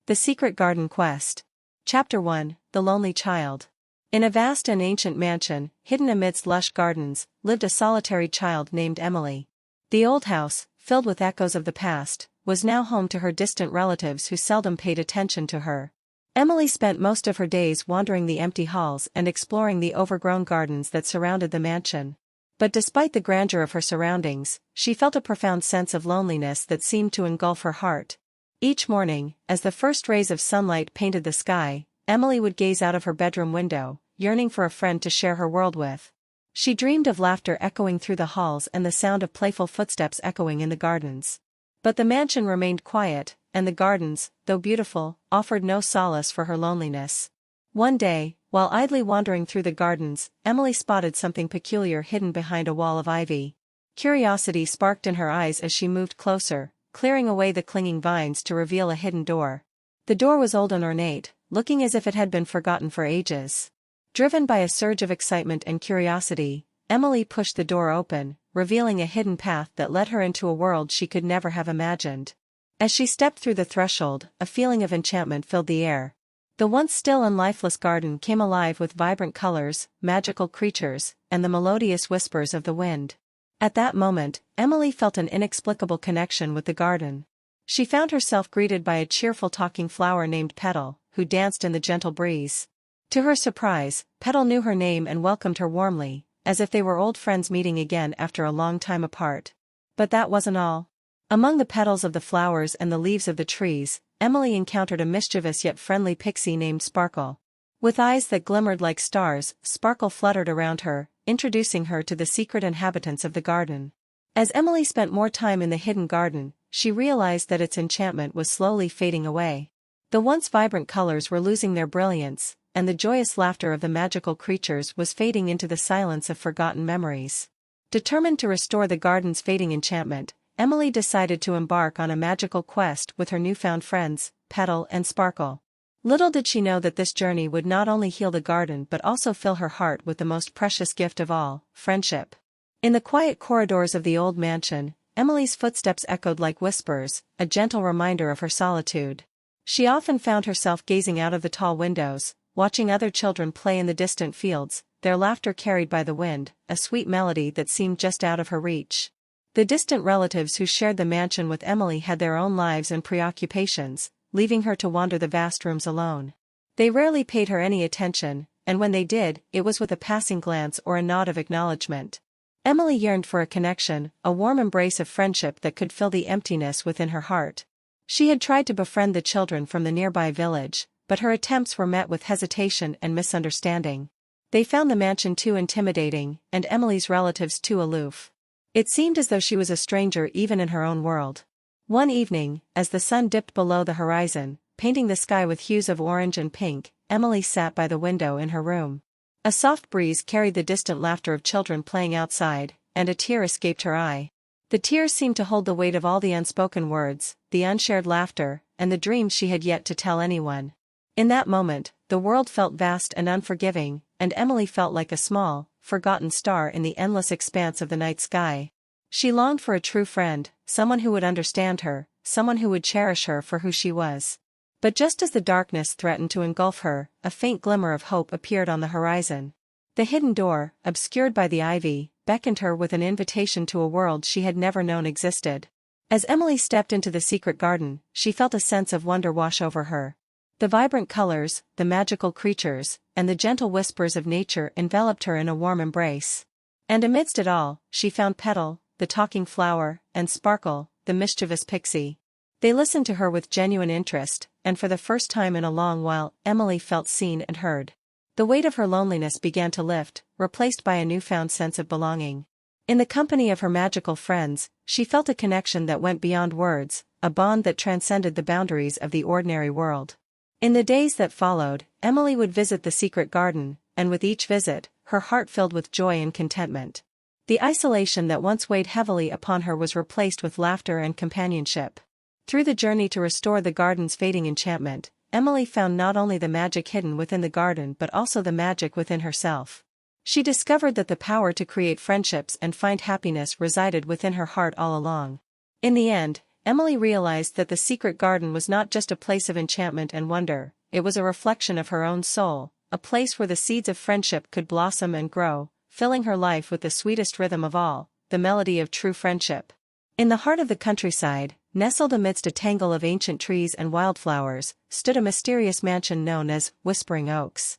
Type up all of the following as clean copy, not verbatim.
The Secret Garden Quest. Chapter 1, The Lonely Child. In a vast and ancient mansion, hidden amidst lush gardens, lived a solitary child named Emily. The old house, filled with echoes of the past, was now home to her distant relatives who seldom paid attention to her. Emily spent most of her days wandering the empty halls and exploring the overgrown gardens that surrounded the mansion. But despite the grandeur of her surroundings, she felt a profound sense of loneliness that seemed to engulf her heart. Each morning, as the first rays of sunlight painted the sky, Emily would gaze out of her bedroom window, yearning for a friend to share her world with. She dreamed of laughter echoing through the halls and the sound of playful footsteps echoing in the gardens. But the mansion remained quiet, and the gardens, though beautiful, offered no solace for her loneliness. One day, while idly wandering through the gardens, Emily spotted something peculiar hidden behind a wall of ivy. Curiosity sparked in her eyes as she moved closer, clearing away the clinging vines to reveal a hidden door. The door was old and ornate, looking as if it had been forgotten for ages. Driven by a surge of excitement and curiosity, Emily pushed the door open, revealing a hidden path that led her into a world she could never have imagined. As she stepped through the threshold, a feeling of enchantment filled the air. The once still and lifeless garden came alive with vibrant colors, magical creatures, and the melodious whispers of the wind. At that moment, Emily felt an inexplicable connection with the garden. She found herself greeted by a cheerful talking flower named Petal, who danced in the gentle breeze. To her surprise, Petal knew her name and welcomed her warmly, as if they were old friends meeting again after a long time apart. But that wasn't all. Among the petals of the flowers and the leaves of the trees, Emily encountered a mischievous yet friendly pixie named Sparkle. With eyes that glimmered like stars, Sparkle fluttered around her, introducing her to the secret inhabitants of the garden. As Emily spent more time in the hidden garden, she realized that its enchantment was slowly fading away. The once vibrant colors were losing their brilliance, and the joyous laughter of the magical creatures was fading into the silence of forgotten memories. Determined to restore the garden's fading enchantment, Emily decided to embark on a magical quest with her newfound friends, Petal and Sparkle. Little did she know that this journey would not only heal the garden but also fill her heart with the most precious gift of all, friendship. In the quiet corridors of the old mansion, Emily's footsteps echoed like whispers, a gentle reminder of her solitude. She often found herself gazing out of the tall windows, watching other children play in the distant fields, their laughter carried by the wind, a sweet melody that seemed just out of her reach. The distant relatives who shared the mansion with Emily had their own lives and preoccupations, leaving her to wander the vast rooms alone. They rarely paid her any attention, and when they did, it was with a passing glance or a nod of acknowledgement. Emily yearned for a connection, a warm embrace of friendship that could fill the emptiness within her heart. She had tried to befriend the children from the nearby village, but her attempts were met with hesitation and misunderstanding. They found the mansion too intimidating, and Emily's relatives too aloof. It seemed as though she was a stranger even in her own world. One evening, as the sun dipped below the horizon, painting the sky with hues of orange and pink, Emily sat by the window in her room. A soft breeze carried the distant laughter of children playing outside, and a tear escaped her eye. The tears seemed to hold the weight of all the unspoken words, the unshared laughter, and the dreams she had yet to tell anyone. In that moment, the world felt vast and unforgiving, and Emily felt like a small, forgotten star in the endless expanse of the night sky. She longed for a true friend, someone who would understand her, someone who would cherish her for who she was. But just as the darkness threatened to engulf her, a faint glimmer of hope appeared on the horizon. The hidden door, obscured by the ivy, beckoned her with an invitation to a world she had never known existed. As Emily stepped into the secret garden, she felt a sense of wonder wash over her. The vibrant colors, the magical creatures, and the gentle whispers of nature enveloped her in a warm embrace. And amidst it all, she found Petal, the talking flower, and Sparkle, the mischievous pixie. They listened to her with genuine interest, and for the first time in a long while, Emily felt seen and heard. The weight of her loneliness began to lift, replaced by a newfound sense of belonging. In the company of her magical friends, she felt a connection that went beyond words, a bond that transcended the boundaries of the ordinary world. In the days that followed, Emily would visit the secret garden, and with each visit, her heart filled with joy and contentment. The isolation that once weighed heavily upon her was replaced with laughter and companionship. Through the journey to restore the garden's fading enchantment, Emily found not only the magic hidden within the garden but also the magic within herself. She discovered that the power to create friendships and find happiness resided within her heart all along. In the end, Emily realized that the secret garden was not just a place of enchantment and wonder, it was a reflection of her own soul, a place where the seeds of friendship could blossom and grow, filling her life with the sweetest rhythm of all, the melody of true friendship. In the heart of the countryside, nestled amidst a tangle of ancient trees and wildflowers, stood a mysterious mansion known as Whispering Oaks.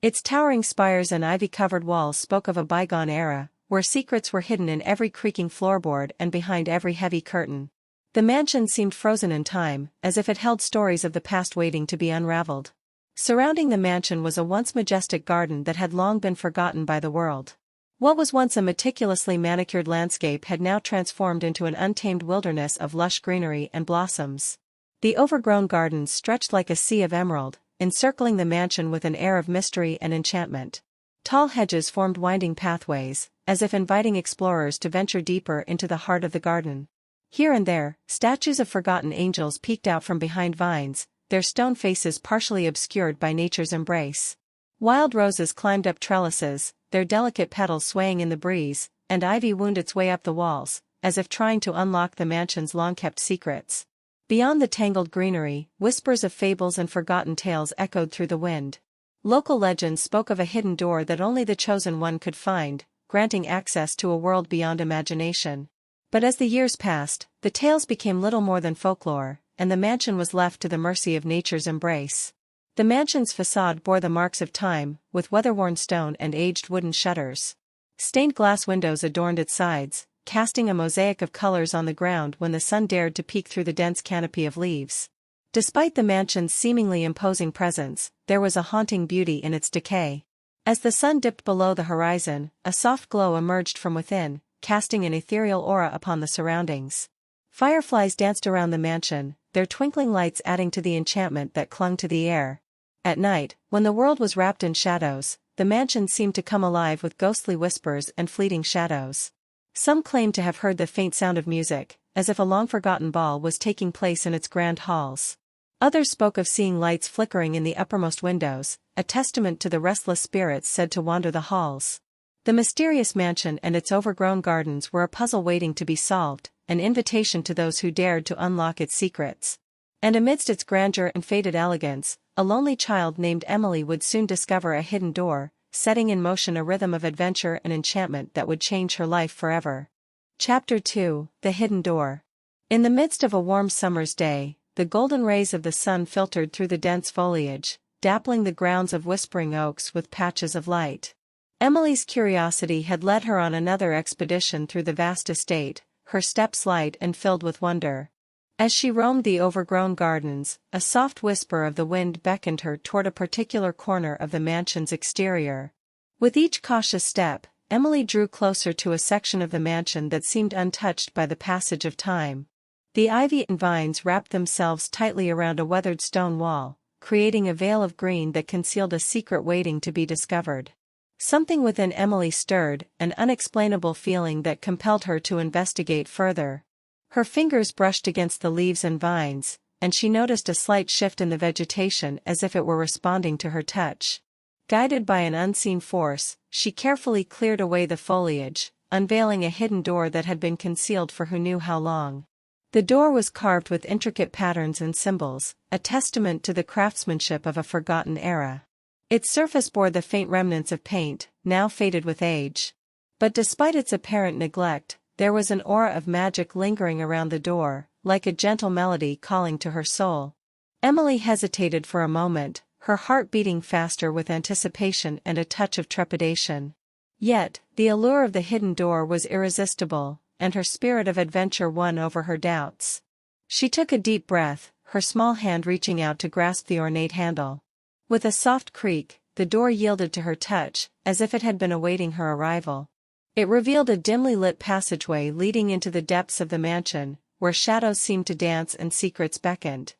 Its towering spires and ivy-covered walls spoke of a bygone era, where secrets were hidden in every creaking floorboard and behind every heavy curtain. The mansion seemed frozen in time, as if it held stories of the past waiting to be unraveled. Surrounding the mansion was a once majestic garden that had long been forgotten by the world. What was once a meticulously manicured landscape had now transformed into an untamed wilderness of lush greenery and blossoms. The overgrown gardens stretched like a sea of emerald, encircling the mansion with an air of mystery and enchantment. Tall hedges formed winding pathways, as if inviting explorers to venture deeper into the heart of the garden. Here and there, statues of forgotten angels peeked out from behind vines, their stone faces partially obscured by nature's embrace. Wild roses climbed up trellises, their delicate petals swaying in the breeze, and ivy wound its way up the walls, as if trying to unlock the mansion's long-kept secrets. Beyond the tangled greenery, whispers of fables and forgotten tales echoed through the wind. Local legends spoke of a hidden door that only the chosen one could find, granting access to a world beyond imagination. But as the years passed, the tales became little more than folklore, and the mansion was left to the mercy of nature's embrace. The mansion's facade bore the marks of time, with weather-worn stone and aged wooden shutters. Stained glass windows adorned its sides, casting a mosaic of colors on the ground when the sun dared to peek through the dense canopy of leaves. Despite the mansion's seemingly imposing presence, there was a haunting beauty in its decay. As the sun dipped below the horizon, a soft glow emerged from within, casting an ethereal aura upon the surroundings. Fireflies danced around the mansion, their twinkling lights adding to the enchantment that clung to the air. At night, when the world was wrapped in shadows, the mansion seemed to come alive with ghostly whispers and fleeting shadows. Some claimed to have heard the faint sound of music, as if a long-forgotten ball was taking place in its grand halls. Others spoke of seeing lights flickering in the uppermost windows, a testament to the restless spirits said to wander the halls. The mysterious mansion and its overgrown gardens were a puzzle waiting to be solved, an invitation to those who dared to unlock its secrets. And amidst its grandeur and faded elegance, a lonely child named Emily would soon discover a hidden door, setting in motion a rhythm of adventure and enchantment that would change her life forever. Chapter 2: The Hidden Door. In the midst of a warm summer's day, the golden rays of the sun filtered through the dense foliage, dappling the grounds of Whispering Oaks with patches of light. Emily's curiosity had led her on another expedition through the vast estate, her steps light and filled with wonder. As she roamed the overgrown gardens, a soft whisper of the wind beckoned her toward a particular corner of the mansion's exterior. With each cautious step, Emily drew closer to a section of the mansion that seemed untouched by the passage of time. The ivy and vines wrapped themselves tightly around a weathered stone wall, creating a veil of green that concealed a secret waiting to be discovered. Something within Emily stirred, an unexplainable feeling that compelled her to investigate further. Her fingers brushed against the leaves and vines, and she noticed a slight shift in the vegetation as if it were responding to her touch. Guided by an unseen force, she carefully cleared away the foliage, unveiling a hidden door that had been concealed for who knew how long. The door was carved with intricate patterns and symbols, a testament to the craftsmanship of a forgotten era. Its surface bore the faint remnants of paint, now faded with age. But despite its apparent neglect, there was an aura of magic lingering around the door, like a gentle melody calling to her soul. Emily hesitated for a moment, her heart beating faster with anticipation and a touch of trepidation. Yet, the allure of the hidden door was irresistible, and her spirit of adventure won over her doubts. She took a deep breath, her small hand reaching out to grasp the ornate handle. With a soft creak, the door yielded to her touch, as if it had been awaiting her arrival. It revealed a dimly lit passageway leading into the depths of the mansion, where shadows seemed to dance and secrets beckoned.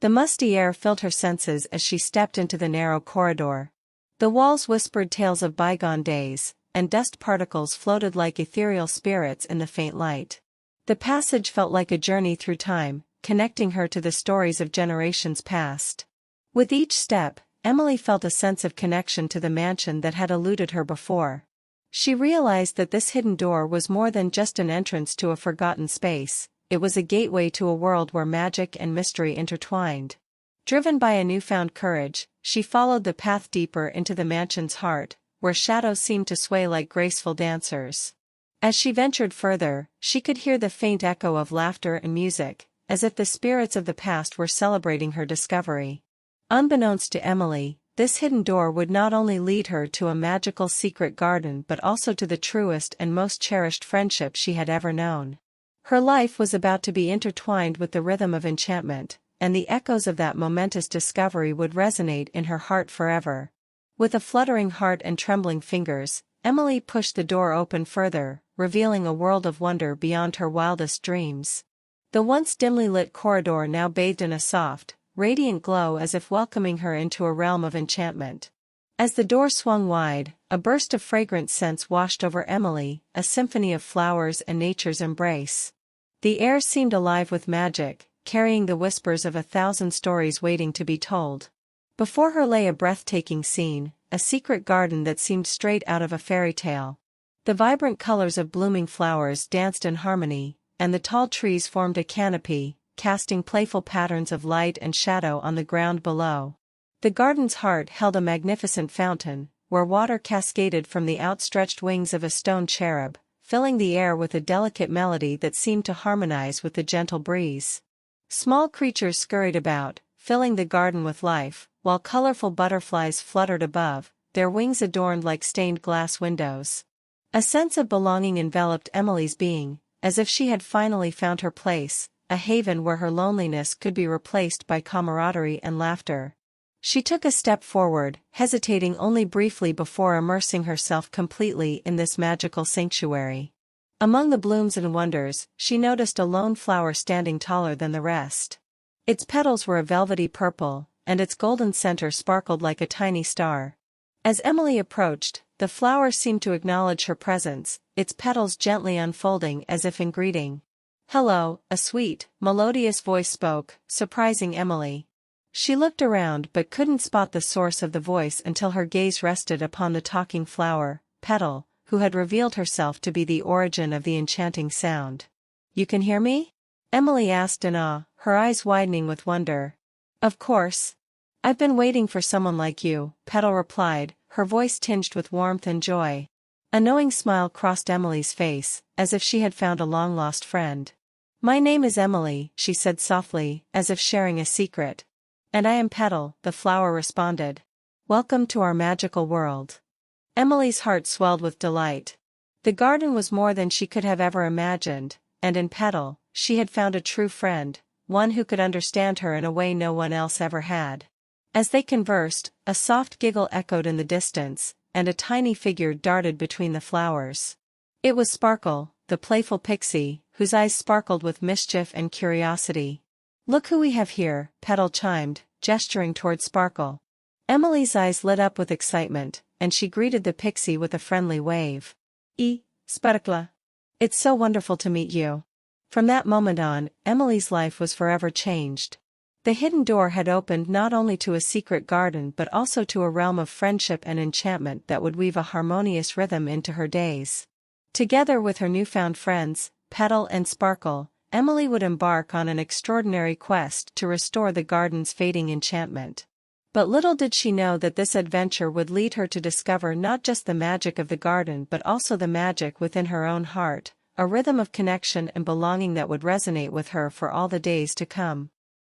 The musty air filled her senses as she stepped into the narrow corridor. The walls whispered tales of bygone days, and dust particles floated like ethereal spirits in the faint light. The passage felt like a journey through time, connecting her to the stories of generations past. With each step, Emily felt a sense of connection to the mansion that had eluded her before. She realized that this hidden door was more than just an entrance to a forgotten space, it was a gateway to a world where magic and mystery intertwined. Driven by a newfound courage, she followed the path deeper into the mansion's heart, where shadows seemed to sway like graceful dancers. As she ventured further, she could hear the faint echo of laughter and music, as if the spirits of the past were celebrating her discovery. Unbeknownst to Emily, this hidden door would not only lead her to a magical secret garden but also to the truest and most cherished friendship she had ever known. Her life was about to be intertwined with the rhythm of enchantment, and the echoes of that momentous discovery would resonate in her heart forever. With a fluttering heart and trembling fingers, Emily pushed the door open further, revealing a world of wonder beyond her wildest dreams. The once dimly lit corridor now bathed in a soft, radiant glow as if welcoming her into a realm of enchantment. As the door swung wide, a burst of fragrant scents washed over Emily, a symphony of flowers and nature's embrace. The air seemed alive with magic, carrying the whispers of 1,000 stories waiting to be told. Before her lay a breathtaking scene, a secret garden that seemed straight out of a fairy tale. The vibrant colors of blooming flowers danced in harmony, and the tall trees formed a canopy, casting playful patterns of light and shadow on the ground below. The garden's heart held a magnificent fountain, where water cascaded from the outstretched wings of a stone cherub, filling the air with a delicate melody that seemed to harmonize with the gentle breeze. Small creatures scurried about, filling the garden with life, while colorful butterflies fluttered above, their wings adorned like stained glass windows. A sense of belonging enveloped Emily's being, as if she had finally found her place, a haven where her loneliness could be replaced by camaraderie and laughter. She took a step forward, hesitating only briefly before immersing herself completely in this magical sanctuary. Among the blooms and wonders, she noticed a lone flower standing taller than the rest. Its petals were a velvety purple, and its golden center sparkled like a tiny star. As Emily approached, the flower seemed to acknowledge her presence, its petals gently unfolding as if in greeting. "Hello," a sweet, melodious voice spoke, surprising Emily. She looked around but couldn't spot the source of the voice until her gaze rested upon the talking flower, Petal, who had revealed herself to be the origin of the enchanting sound. "You can hear me?" Emily asked in awe, her eyes widening with wonder. "Of course. I've been waiting for someone like you," Petal replied, her voice tinged with warmth and joy. A knowing smile crossed Emily's face, as if she had found a long-lost friend. "My name is Emily," she said softly, as if sharing a secret. "And I am Petal," the flower responded. "Welcome to our magical world." Emily's heart swelled with delight. The garden was more than she could have ever imagined, and in Petal, she had found a true friend, one who could understand her in a way no one else ever had. As they conversed, a soft giggle echoed in the distance, and a tiny figure darted between the flowers. It was Sparkle, the playful pixie, whose eyes sparkled with mischief and curiosity. "Look who we have here," Petal chimed, gesturing toward Sparkle. Emily's eyes lit up with excitement, and she greeted the pixie with a friendly wave. Sparkle. It's so wonderful to meet you." From that moment on, Emily's life was forever changed. The hidden door had opened not only to a secret garden but also to a realm of friendship and enchantment that would weave a harmonious rhythm into her days. Together with her newfound friends, Petal and Sparkle, Emily would embark on an extraordinary quest to restore the garden's fading enchantment. But little did she know that this adventure would lead her to discover not just the magic of the garden but also the magic within her own heart, a rhythm of connection and belonging that would resonate with her for all the days to come.